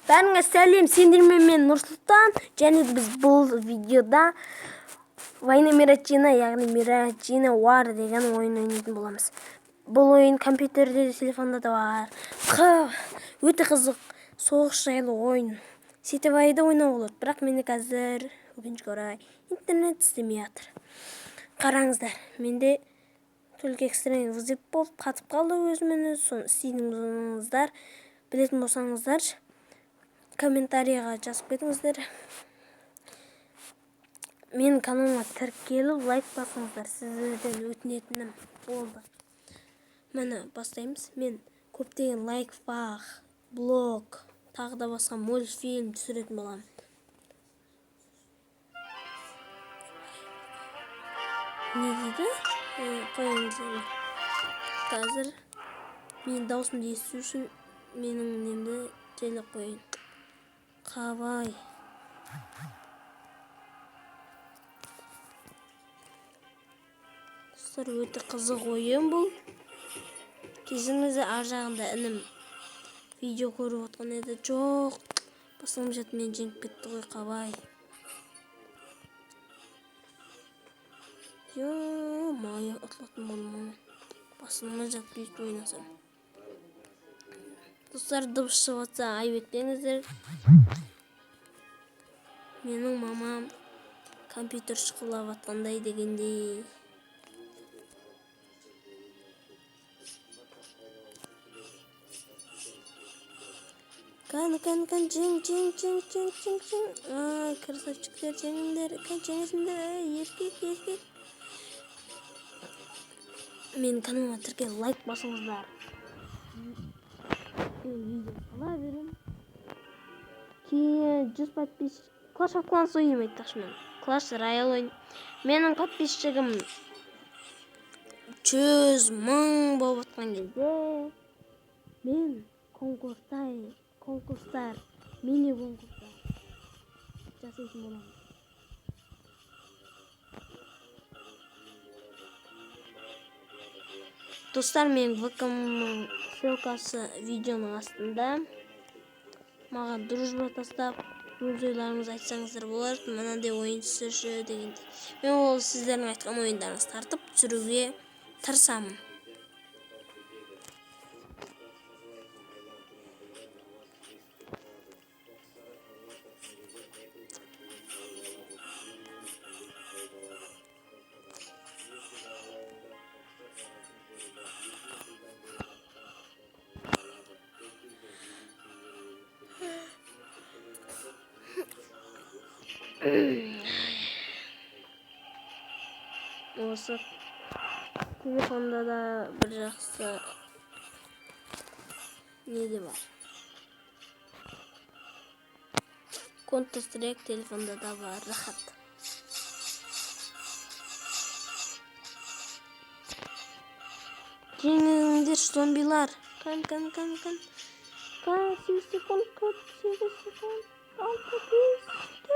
Бәріңе сәлем, сендермен мен Нұрсұлтан. Және біз бұл видеода Война Мирачина, яғни Мирачина War деген ойын ойнайтын боламыз. Бұл ойын компьютерде, телефонда да бар. Өте қызық, соғыс жайлы ойын. Сетевайда ойнау болады, бірақ мені қазір өкінішке орай интернет істемей жатыр. Қараңыздар, менде только экстренный вызов болып қатып қалды өзімен өзі. Соны істейтін болсаңыздар, білетін болсаңыздар, комментарийға жазып кетіңіздер. Менің каналыма тіркеліп лайк басыңыздар, сіздерден өтінетінім болды. Міне бастаймыз. Мен көптеген лайфхак, блог, тағы да басқа мультфильм түсіретін боламын. Не дейді? Қойыңыз. Қазір мен даусымды есту үшін менің немді жайлап қойын. Қабай. Достар, өте қызық ойын бұл. Кезіңізде ар жағында інім видео көріп отқан еді. Жоқ, басылым жат мен жеңіп кетті ғой, Қабай. Майы ұтылатын болмауын. Басылымы жат бейт ойнасам. Достар, дыбыс шығып жатса айып етпеңіздер. Менің мамам компьютер шықылап атқандай дегендей. Кан, жең. Ай, красавчиктер, жеңіңдер, жеңесіңдер, еркек. Мен каналыма тіркеліп лайк басыңыздар. Видео сала берем. Кейін 100 подписчик. Clash of Clans ойнамайды тақшымен. Clash Royale ойын. Менің подписчигім 100 мың болып отқан кезде мен конкурстар, мини конкурстар жасайтын боламын. Достар, мен ВК-ның ссылкасы видеоның астында. Маған дружба тастап, өз ойларыңызды айтсаңыздар болар. Мынандай ойын түсірші дегенде. Мен ол сіздердің айтқан ойындарыңызды тартып түсіруге тырысамын. Осы телефонда да бір жақсы неде бар. Counter-Strike телефонда да бар, рахат. Жеңіңдер, зомбилар. Кан. 8 секунд, 48 секунд, 6, 5, 4, 3, 2.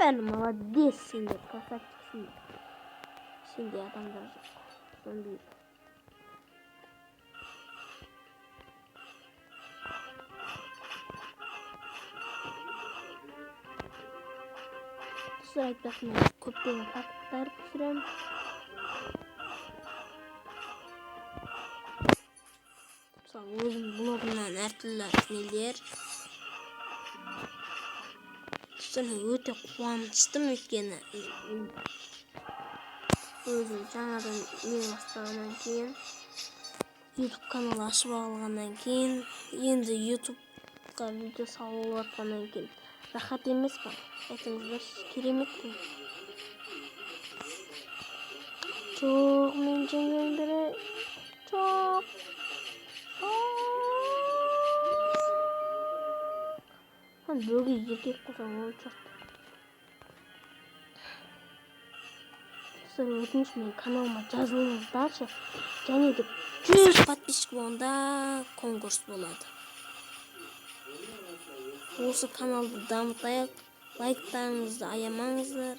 Бәрі молодец, сендер, красавчиксіңдер. Сенде адамдар жоқ. Зомби. Достар, айтпақшы, мен көптеген факттар түсірем. Мысалы, өзім блогымнан әртүрлі нелер. Достар, өте қуаныштым өйткені. Өзім жаңадан не бастағаннан кейін, YouTube канал ашып алғаннан кейін, енді YouTube'ға видео салып атқаннан кейін. Рахат емес па? Айтыңыздар, керемет пе? Жоқ, мен жеңгендері. Жоқ. Бөгей еркек қосам ол жоқ. Сіздер өтініш мен каналыма жазылыңыздаршы. Және де 100 подписчик болғанда конкурс болады. Осы каналды дамытайық. Лайктарыңызды аямаңыздар.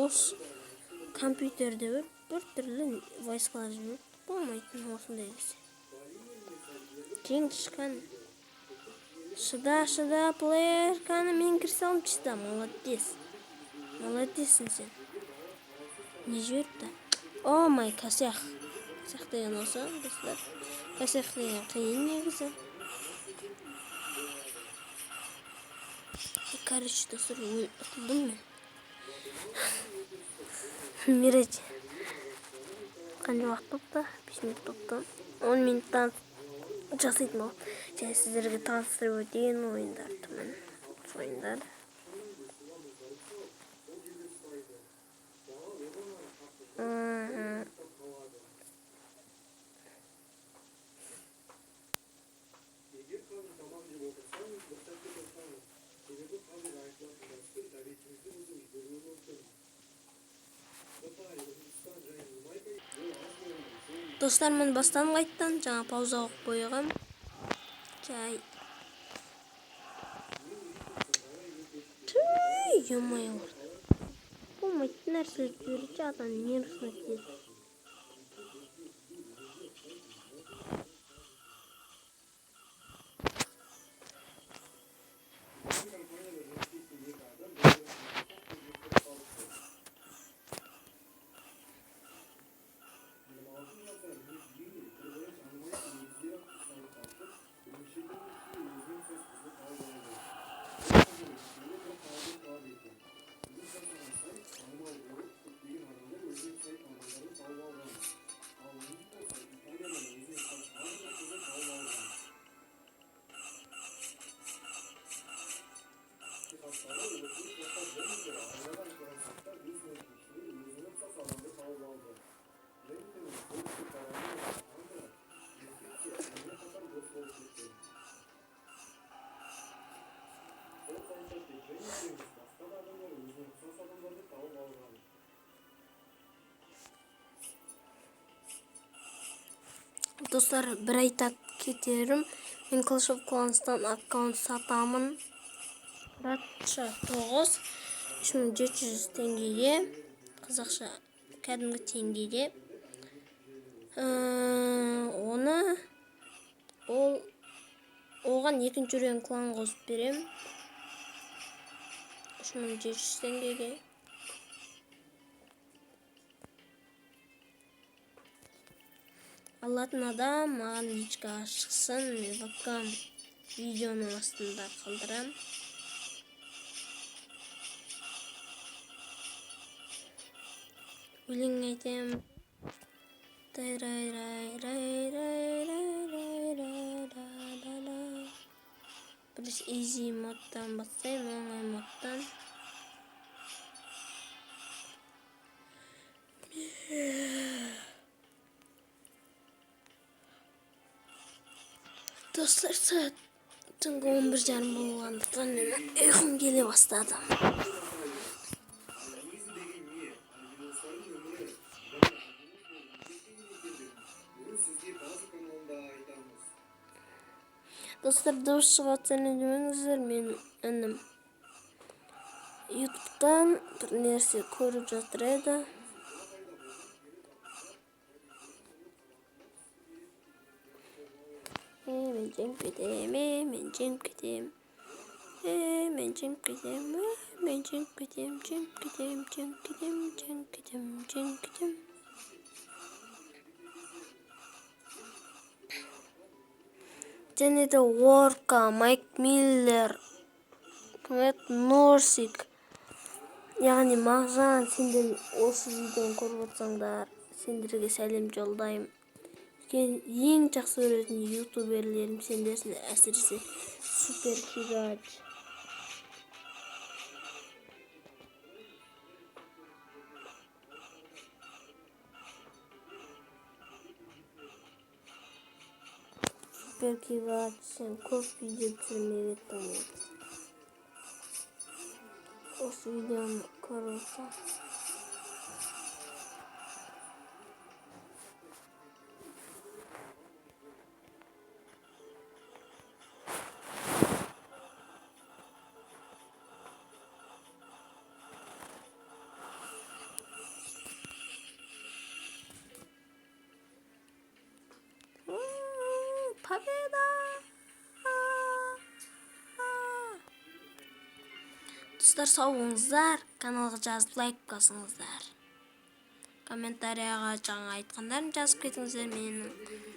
Осы компьютерде бір bir türlü войскалар жіберіп болмайтын осындай десе. Жең шыққан. Шыда, плеер, кәні мен кірсе алым чыда, молодец. Молодецсің сен. Не жіберіпті? О, май, косяк. Косяк деген осы, достар. Косяк деген қиын негізі. Короче, достар, ұтылдым мен. Мирать. Қанша уақыт топты? 5 минут топты. 10 минуттан жасайтын болып. Және сіздерге таныстырып өтейін ойындарды. Мен ойындар. Dostlar, мен бастан қайттан жаңа пауза қойғам. Жай. Ё-моё. Болмайтын нәрселер жібереді, адам нервісіне тиеді. Dostlar, bir ayta кетерім. Мен Clash of Clans'tan аккаунт сатамын. Ratça 9 3700 теңгеге, қазақша кәдімгі теңгеге. Оған екінші үрен клан қосып берем. 3700 теңгеге. Алатын адам маған личка шықсын, вебкам видеоның астында қалдырам. Өлең айтам. Біз easy модтан бастайым, оңай модтан. Dostlar, saat түнгі 11:30 болғандықтан ұйқым келе бастады. Dostlar, дұрыс шығып демеңіздер, мен інім YouTube'дан бір нәрсе көріп жатыр еді. Мен жеңіп кетем. Және де Орка, Майк Миллер, Кмет Норсик. Яғни мағжан, сендер осы видеоны көріп отырсаңдар, сендерге сәлем жолдайым. Ең жақсы көретін ютуберлерім сендерсіңдер, әсіресе Супер Кигач. Супер Кигач, сен көп видео түсірмей кеттің. Осы видеоны көріп отырсаң. Победа! Достар, сау болыңыздар. Каналға жазып лайк басыңыздар. Комментарияға жаңа айтқандарым жазып кетіңіздер. Менің